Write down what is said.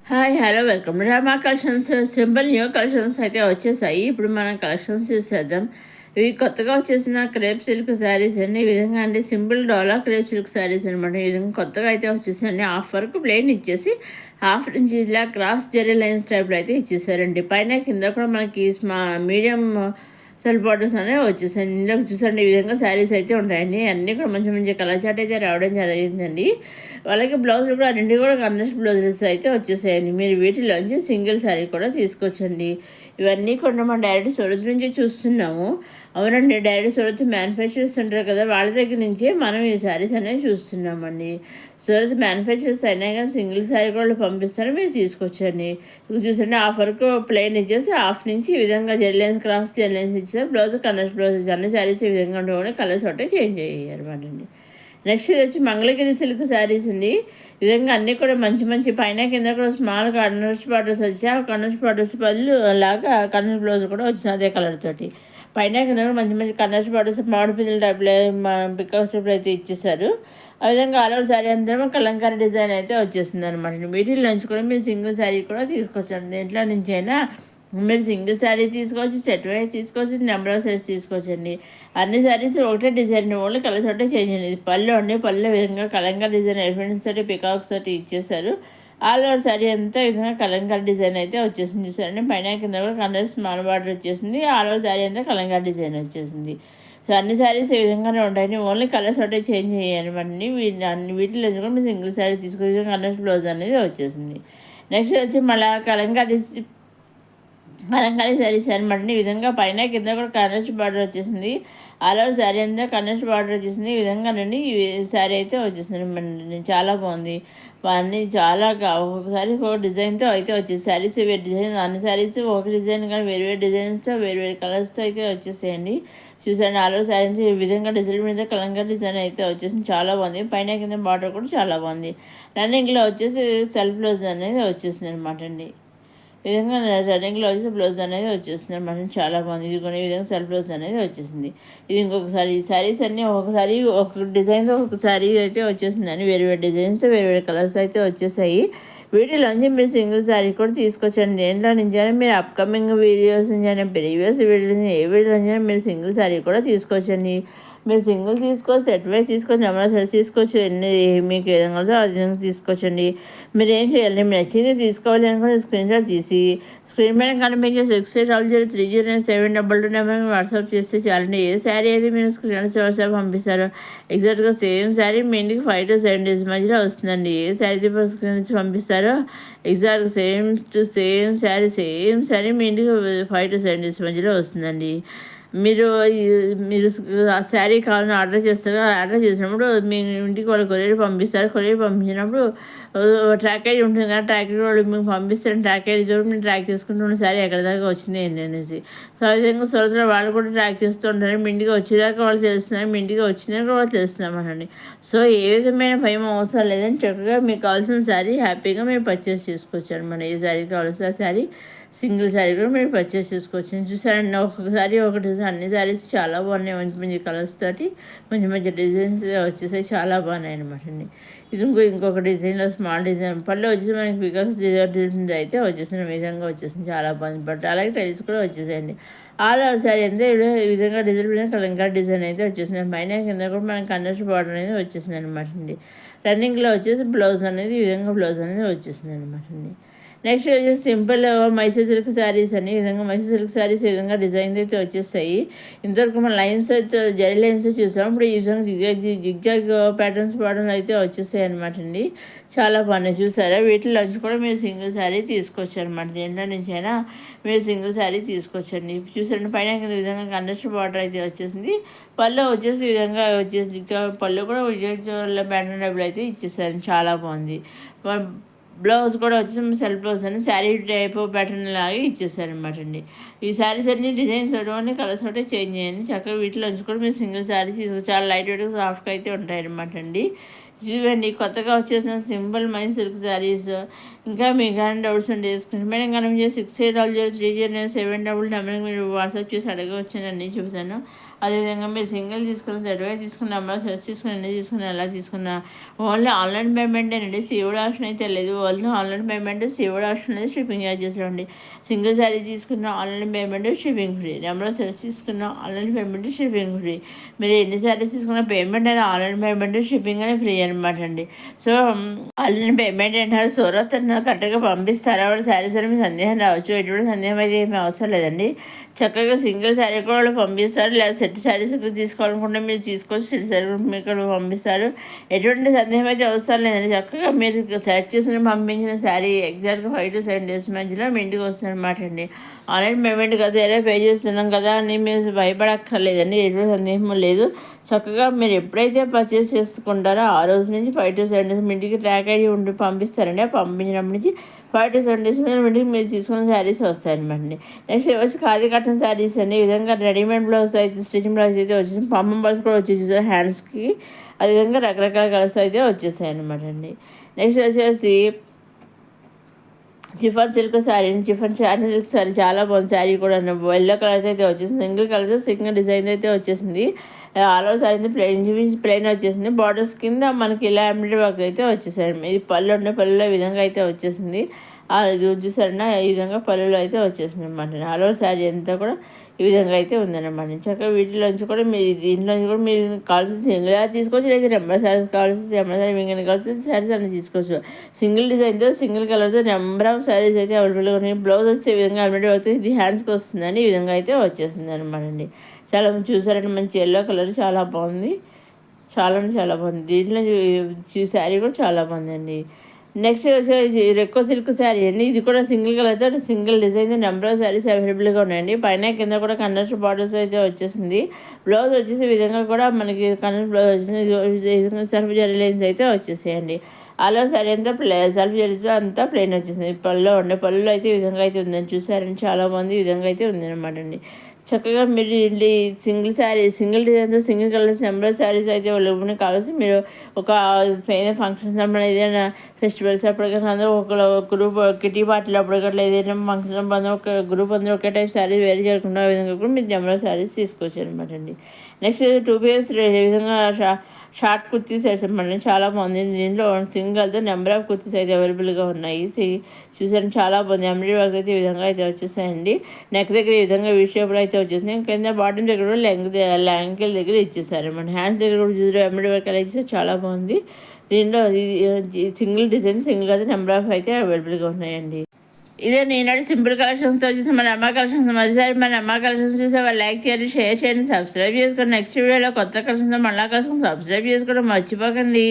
Hi hello welcome Rama collections. Simple new collections అయితే వచ్చేసాయి. ఇప్పుడు మనం కలెక్షన్స్ చూసేద్దాం. ఇవి కొత్తగా వచ్చేసిన క్రేప్ సిల్క్ శారీస్ అండి. ఈ విధంగా అండి సింపుల్ డోలా క్రేప్ సిల్క్ శారీస్ అనమాట. ఈ విధంగా కొత్తగా అయితే వచ్చేసాయండి. హాఫ్ వరకు ప్లెయిన్ ఇచ్చేసి హాఫ్ నుంచి ఇలా క్రాస్ జెరీ లైన్స్ టైప్లో అయితే ఇచ్చేసారండి. పైన కింద కూడా మనకి మీడియం సెల్ బార్డర్స్ అనేవి వచ్చేసాయి. ఇందులో చూసండి ఈ విధంగా శారీస్ అయితే ఉంటాయండి. అన్నీ కూడా మంచి మంచి కలర్ చాట్ అయితే రావడం జరిగిందండి. వాళ్ళకి బ్లౌజులు కూడా అన్నింటి కూడా కండెస్ట్ బ్లౌజెస్ అయితే వచ్చేసాయండి. మీరు వీటిలోంచి సింగిల్ శారీ కూడా తీసుకోవచ్చండి. ఇవన్నీ కూడా మనం డైరెక్ట్ సూరత్ నుంచి చూస్తున్నాము. అవునండి, డైరెక్ట్ సూరత్ మ్యానుఫ్యాక్చరర్స్ ఉంటారు కదా, వాళ్ళ దగ్గర నుంచే మనం ఈ శారీస్ అనేవి చూస్తున్నామండి. సూరత్ మ్యానుఫ్యాక్చరర్స్ అయినా కానీ సింగిల్ శారీ కూడా పంపిస్తారు, మీరు తీసుకొచ్చండి. ఇప్పుడు చూసండి హాఫ్ వరకు ప్లెయిన్ ఇచ్చేసి హాఫ్ నుంచి ఈ విధంగా జెర్లైన్స్ క్రాస్ జెర్లైన్స్ ఇచ్చేసి బ్లౌజ్ కండెస్ట్ బ్లౌజెస్ అన్ని శారీస్ ఈ విధంగా ఉండే కలర్స్ ఒకటే చేంజ్ అయ్యాయి అనమాట అండి. నెక్స్ట్ ఇది వచ్చి మంగళగిరి సిల్క్ శారీస్ అండి. ఈ విధంగా అన్నీ కూడా మంచి మంచి పైన కింద కూడా స్మాల్ కన్నర్స్ బార్డర్స్ వచ్చాయి. ఆ కన్నర్స్ బార్డర్స్ బదులు లాగా కన్నర్స్ బ్లౌజ్ కూడా వచ్చింది అదే కలర్ తోటి. పైన కింద కూడా మంచి మంచి కన్నర్స్ బార్డర్స్ మామిడి పింజల టైప్లో పికాక్స్ టైప్లో అయితే ఇచ్చేసారు. ఆ విధంగా ఆల్ ఓవర్ శారీ అందరం కలంకారీ డిజైన్ అయితే వచ్చేసింది అనమాట. వీటిలో నుంచి కూడా మీరు సింగిల్ శారీ కూడా తీసుకొచ్చండి. దేంట్లో నుంచి అయినా మీరు సింగిల్ శారీ తీసుకోవచ్చు, సెట్ వైజ్ తీసుకోవచ్చు, నెంబర్ ఆఫ్ సెట్స్ తీసుకోవచ్చండి. అన్ని శారీస్ ఒకటే డిజైన్, ఓన్లీ కలర్స్ ఒకటే చేంజ్ అండి. ఇది పళ్ళు అండి. పళ్ళు విధంగా కలంకారీ డిజైన్ ఎలిఫెంట్స్ తోటి పికాక్స్ తోటి ఇచ్చేసారు. ఆల్ ఓవర్ శారీ అంతా ఈ విధంగా కలంకారీ డిజైన్ అయితే వచ్చేసింది. చూసారండి, పైన కింద కూడా కలర్ స్మాల్ బార్డర్ వచ్చేసింది. ఆల్ ఓవర్ శారీ అంతా కలంకారీ డిజైన్ వచ్చేసింది. సో అన్ని శారీస్ ఈ విధంగానే ఉంటాయి. ఓన్లీ కలర్స్ ఒకటే చేంజ్ చేయాలి. వీటిలో కూడా మీరు సింగిల్ శారీ తీసుకుని కలర్స్ బ్లౌజ్ అనేది వచ్చేసింది. నెక్స్ట్ వచ్చి మళ్ళీ కలంకారీ శారీస్ అనమాట. ఈ విధంగా పైన కింద కూడా కన్నెస్ట్ బార్డర్ వచ్చేసింది. ఆల్ ఓవర్ శారీ అంతా కన్నెస్ట్ బార్డర్ వచ్చేసింది. ఈ విధంగా నండి ఈ శారీ అయితే వచ్చేసింది. చాలా బాగుంది. అన్నీ చాలా ఒక్కొక్కసారి ఒక డిజైన్తో అయితే వచ్చేసి శారీస్ వేరే డిజైన్, అన్ని శారీస్ ఒక డిజైన్ కానీ వేరు వేరు డిజైన్స్తో వేరు వేరు కలర్స్తో అయితే వచ్చేసేయండి. చూసాను ఆల్ ఓవర్ శారీస్ ఈ విధంగా డిజైన్ మీద కలంకారీ డిజైన్ అయితే వచ్చేసింది. చాలా బాగుంది. పైన కింద బార్డర్ కూడా చాలా బాగుంది. రన్నింగ్లో వచ్చేసి సెల్ఫ్ బ్లౌజ్ అనేది వచ్చేసింది అనమాట అండి. ఈ విధంగా రన్నింగ్లో వచ్చేసి బ్లౌజ్ అనేది వచ్చేస్తుంది మనం. చాలా బాగుంది. ఇది కొన్ని విధంగా సెల్ఫ్ బ్లౌజ్ అనేది వచ్చేసింది. ఇది ఇంకొకసారి ఈ శారీస్ అన్నీ ఒకసారి ఒక డిజైన్తో ఒక శారీ అయితే వచ్చేసిందని వేరు వేరు డిజైన్స్ వేరు వేరు కలర్స్ అయితే వచ్చేసాయి. వీటిలోంచి మీరు సింగిల్ శారీ కూడా తీసుకొచ్చండి. దేంట్లో నుంచి అయినా మీరు అప్కమింగ్ వీడియోస్ నుంచి అయినా ప్రీవియస్ వీడియోస్ ఏ వీడియో నుంచి మీరు సింగిల్ శారీ కూడా తీసుకొచ్చండి. మీరు సింగిల్ తీసుకోవచ్చు, సెట్ వైజ్ తీసుకోవచ్చు, నెంబర్ సెట్స్ తీసుకోవచ్చు. ఎన్ని మీకు ఏ విధంగా ఆ విధంగా తీసుకోవచ్చండి. మీరు ఏం చేయాలి, మీరు నచ్చింది తీసుకోవాలి అనుకుంటే స్క్రీన్ షాట్ తీసి స్క్రీన్ మీద కనిపించే 6800300722 నెంబర్కి వాట్సాప్ చేస్తే చాలండి. ఏ శారీ అయితే మీరు స్క్రీన్ షాట్ పంపిస్తారో ఎగ్జాక్ట్గా సేమ్ శారీ మీ ఇంటికి 5 to 7 days మధ్యలో వస్తుందండి. ఏ శారీ స్క్రీన్ నుంచి పంపిస్తారో exact same to same sari మీ ఇంటికి 5 to 7 days మధ్యలో వస్తుందండి. మీరు మీరు ఆ శారీ కావాలని ఆర్డర్ చేస్తారు. ఆర్డర్ చేసినప్పుడు మీ ఇంటికి వాళ్ళు కొరియర్ పంపిస్తారు. కొరియర్ పంపించినప్పుడు ట్రాక్ ఐడి ఉంటుంది కదా, ట్రాక్ ఐడి వాళ్ళు మీకు పంపిస్తారు. ట్రాక్ ఐడి చూడండి, మీరు ట్రాక్ చేసుకుంటున్న శారీ ఎక్కడి దాకా వచ్చింది ఏంటి అనేసి. సో ఆ విధంగా సొరతలో వాళ్ళు కూడా ట్రాక్ చేస్తూ ఉంటారు. మీ ఇంటికి వచ్చేదాకా వాళ్ళు చేస్తున్నారు, మీ ఇంటికి వచ్చినాక వాళ్ళు చేస్తున్నామనండి. సో ఏ విధమైన భయం అవసరం లేదని చక్కగా మీకు కావాల్సిన శారీ హ్యాపీగా మీరు పర్చేస్ చేసుకోవచ్చు అనమాట. ఏ శారీ కావాల్సిన శారీ సింగిల్ శారీ కూడా మీరు పర్చేస్ చేసుకోవచ్చు. చూసారండి, ఒక్కొక్కసారి ఒక డిజైన్, అన్ని శారీస్ చాలా బాగున్నాయి. మంచి మంచి కలర్స్ తోటి మంచి మంచి డిజైన్స్ వచ్చేసాయి. చాలా బాగున్నాయి అనమాట అండి. ఇది ఇంకొక డిజైన్లో స్మాల్ డిజైన్ పళ్ళు వచ్చేసి మనకి పికాక్స్ డిజైన్ అయితే వచ్చేసిన విధంగా వచ్చేసింది. చాలా బాగుంది. బట్ అలాగే టైల్స్ కూడా వచ్చేసాయండి. ఆల్ ఓవర్ శారీ అంతే ఈ విధంగా డిజైన్ కలంకారీ డిజైన్ అయితే వచ్చేసింది. పైన కింద కూడా మనకి కండర్స్ బార్డర్ అనేది వచ్చేసింది అనమాట అండి. రన్నింగ్లో వచ్చేసి బ్లౌజ్ అనేది ఈ విధంగా బ్లౌజ్ అనేది వచ్చేసింది అనమాట అండి. నెక్స్ట్ వచ్చేసి సింపుల్ మైసూర్ సిల్క్ శారీస్ అని ఈ విధంగా మైసూర్ సిల్క్ శారీస్ ఈ విధంగా డిజైన్స్ అయితే వచ్చేస్తాయి. ఇంతవరకు మన లైన్స్ అయితే జరీ లైన్స్ చూసాం. ఇప్పుడు ఈ విధంగా జిగ్జాగ్ ప్యాటర్న్స్ పాటర్న్స్ అయితే వచ్చేస్తాయి అనమాట అండి. చాలా బాగున్నాయి. చూసారా, వీటిలోంచి కూడా మీరు సింగిల్ శారీ తీసుకోవచ్చు అనమాట. దేంట్లో నుంచి అయినా మీరు సింగిల్ శారీ తీసుకోవచ్చండి. చూసారండి, పైన కింద విధంగా కండస్ట్ బార్డర్ అయితే వచ్చేసింది. పళ్ళు వచ్చేసి ఈ విధంగా వచ్చేసి పళ్ళు కూడా విజయ్ ప్యాటర్న్ డబ్బులు అయితే ఇచ్చేసారు. చాలా బాగుంది. బ్లౌజ్ కూడా వచ్చి సెల్ఫ్ బ్లౌజ్ అని శారీ టైప్ ప్యాటర్న్ లాగా ఇచ్చేసారనమాట అండి. ఈ శారీస్ అన్ని డిజైన్స్ ఒకటి కలర్స్ ఒకటే చేంజ్ చేయండి. చక్కగా వీటిలో కూడా మీరు సింగిల్ శారీ తీసుకు చాలా లైట్ వెయిట్గా సాఫ్ట్గా అయితే ఉంటాయన్నమాట అండి. ఇవండి కొత్తగా వచ్చేసిన సింపుల్ మై సిల్క్ శారీస్. ఇంకా మీకు కానీ డౌట్స్ ఉంటే స్క్రీన్ మీద కనిపించే 68003007 నెంబర్కి మీరు వాట్సాప్ చేసి అడగవచ్చని అన్నీ చూసాను. అదేవిధంగా మీరు సింగిల్ తీసుకున్న, సెట్వైజ్ తీసుకున్న, నెంబర్ సెర్చ్ తీసుకున్న, ఎన్ని తీసుకున్న, ఎలా తీసుకున్నా ఓన్లీ ఆన్లైన్ పేమెంటేనండి. సీవుడ్ ఆప్షన్ అయితే లేదు. Only online payment, Seawood option అనేది షిప్పింగ్ ఛార్జెస్లో అండి. సింగిల్ శారీ తీసుకున్న online payment shipping free, number search తీసుకున్న ఆన్లైన్ పేమెంట్ షిప్పింగ్ ఫ్రీ. మీరు ఎన్ని శారీస్ తీసుకున్న పేమెంట్ అనేది ఆన్లైన్ పేమెంట్ షిప్పింగ్ అనేది ఫ్రీ అనమాట అండి. సో ఆన్లైన్ పేమెంట్ అంటారు, సూరత్ కరెక్ట్గా పంపిస్తారా వాడు శారీస్ అని మీ సందేహం రావచ్చు. ఎటువంటి సందేహం అయితే ఏమీ అవసరం లేదండి. చక్కగా సింగిల్ శారీ కూడా వాళ్ళు పంపిస్తారు, లేదా సెట్ శారీస్ తీసుకోవాలనుకుంటే మీరు తీసుకోవచ్చు, సెట్ శారీ మీకు కూడా పంపిస్తారు. ఎటువంటి సందేహం అయితే అవసరం లేదండి. చక్కగా మీరు సెలెక్ట్ చేసిన పంపించిన శారీ ఎగ్జాక్ట్గా 5 to 7 days మధ్యలో మీ ఇంటికి వస్తుంది అనమాట అండి. ఆన్లైన్ పేమెంట్ కదా, ఎలా పే చేస్తున్నాం కదా అని మీరు భయపడక్కర్లేదండి. ఎటువంటి సందేహం లేదు. చక్కగా మీరు ఎప్పుడైతే పర్చేస్ చేసుకుంటారో ఆ రోజు నుంచి 5 to 7 days మీ ఇంటికి ట్రాక్ ఐడి ఉండి పంపిస్తారండి. ఆ పంపించినప్పటి నుంచి 5 to 7 days మీద ఇంటికి మీరు తీసుకున్న శారీస్ వస్తాయన్నమాట అండి. నెక్స్ట్ వచ్చి ఖాదీ కాటన్ శారీస్ అండి. ఈ విధంగా రెడీమేడ్ బ్లౌజ్ అయితే, స్టిచింగ్ బ్లౌజ్ అయితే వచ్చేసి, పంపం బ్లౌజ్ కూడా వచ్చేసి హ్యాండ్స్కి, అదేవిధంగా రకరకాల కలర్స్ అయితే వచ్చేసాయి అనమాట అండి. నెక్స్ట్ వచ్చేసి చిఫన్ సిల్క్ శారీ, చిఫన్ శారీ సిల్క్ శారీ చాలా బాగుంది. శారీ కూడా ఎల్లో కలర్స్ అయితే వచ్చేసింది, సింగిల్ కలర్స్ సింగిల్ డిజైన్ అయితే వచ్చేసింది. ఆల్ ఓవర్ శారీ ప్లెయిన్ వచ్చేసింది. బార్డర్స్ కింద మనకి ఇలా ఎంబ్రాయిడరీ వర్క్ అయితే వచ్చేసారు. ఇది పళ్ళు ఉండే పళ్ళులో ఈ విధంగా అయితే వచ్చేసింది. చూసారన్నా ఈ విధంగా పళ్ళులో అయితే వచ్చేసింది అనమాట. ఆల్ ఓవర్ శారీ అంతా కూడా ఈ విధంగా అయితే ఉందన్నమాట. చక్కగా వీటిలోంచి కూడా మీరు దీంట్లోంచి కూడా మీరు కావాల్సిన సింగిల్ తీసుకోవచ్చు, లేదా నెంబర్ శారీస్ కావాల్సిన నెంబర్ శారీ మీకు కావాల్సిన శారీస్ అన్నీ తీసుకోవచ్చు. సింగిల్ డిజైన్తో, సింగిల్ కలర్తో నెంబర్ ఆఫ్ శారీస్ అయితే అవైలబుల్గా ఉన్నాయి. బ్లౌజ్ వచ్చే విధంగా ఎంబ్రాయిడరీ అవుతుంది, ఇది హ్యాండ్స్కి వస్తుందని ఈ విధంగా అయితే వచ్చేసింది అనమాట అండి. చాలా చూసారంటే మంచి ఎల్లో కలర్ చాలా బాగుంది, చాలా బాగుంది. దీంట్లో శారీ కూడా చాలా బాగుందండి. నెక్స్ట్ వచ్చేసి రెక్కో సిల్క్ శారీ అండి. ఇది కూడా సింగిల్ కలర్తో, single design, number of saris అవైలబుల్గా ఉన్నాయండి. పైన కింద కూడా కన్నర్స్ బార్డర్స్ అయితే వచ్చేసింది. బ్లౌజ్ వచ్చేసి విధంగా కూడా మనకి కన్నర్ బ్లౌజ్ వచ్చేసింది. సెల్ఫ్ జరీ లైన్స్ అయితే వచ్చేసాయండి. అలా శారీ అంతా సెల్ఫ్ జరీతో అంతా ప్లెయిన్ వచ్చేసింది. పళ్ళులో అయితే ఈ విధంగా అయితే ఉందని చూసారండి, చాలా బాగుంది. ఈ విధంగా అయితే ఉంది అనమాట అండి. చక్కగా మీరు సింగిల్ డిజైన్తో, సింగిల్ కలర్స్, నెంబర్ శారీస్ అయితే వాళ్ళు కావాల్సి మీరు ఒక ఫంక్షన్స్ అప్పుడు, ఏదైనా ఫెస్టివల్స్ అప్పటికట్లా అందరూ ఒక గ్రూప్ కిటీ పార్టీలు అప్పటికట్లా ఏదైనా ఫంక్షన్ అందరూ ఒక గ్రూప్ అందరూ ఒకే టైప్ శారీ వేరే చేయకుండా ఆ విధంగా కూడా మీరు నెంబర్ శారీస్ తీసుకోవచ్చు అనమాట అండి. నెక్స్ట్ 2 pieces ఈ విధంగా షార్ట్ కుర్తీస్ వేసామండి, చాలా బాగుంది. దీంట్లో సింగిల్తో నెంబర్ ఆఫ్ కుర్తీస్ అయితే అవైలబుల్గా ఉన్నాయి. చూసాను చాలా బాగుంది. ఎంబ్రాయిడరీ వర్క్ అయితే ఈ విధంగా అయితే వచ్చేసాయండి. నెక్ దగ్గర ఈ విధంగా వీ షేప్లో అయితే వచ్చేసింది. కింద బాటమ్ దగ్గర కూడా యాంకిల్ దగ్గర ఇచ్చేసారు అనమాట. హ్యాండ్స్ దగ్గర కూడా చూసారు ఎంబ్రాయిడరీ వర్క్ అలా ఇచ్చేసి చాలా బాగుంది. దీంట్లో సింగిల్ డిజైన్, సింగిల్ అయితే నెంబర్ ఆఫ్ అయితే అవైలబుల్గా ఉన్నాయండి. ఇదే నేను సింపుల్ కలెక్షన్స్తో వచ్చేసి మన అమ్మ కలెక్షన్స్. మరోసారి మన అమ్మ కలెక్షన్స్ చూసే వాళ్ళు లైక్ చేయండి, షేర్ చేయండి, సబ్స్క్రైబ్ చేసుకోండి. నెక్స్ట్ వీడియోలో కొత్త కలెక్షన్స్తో మళ్ళీ కలెక్షన్స్ సబ్స్క్రైబ్ చేసుకోవడం మర్చిపోకండి.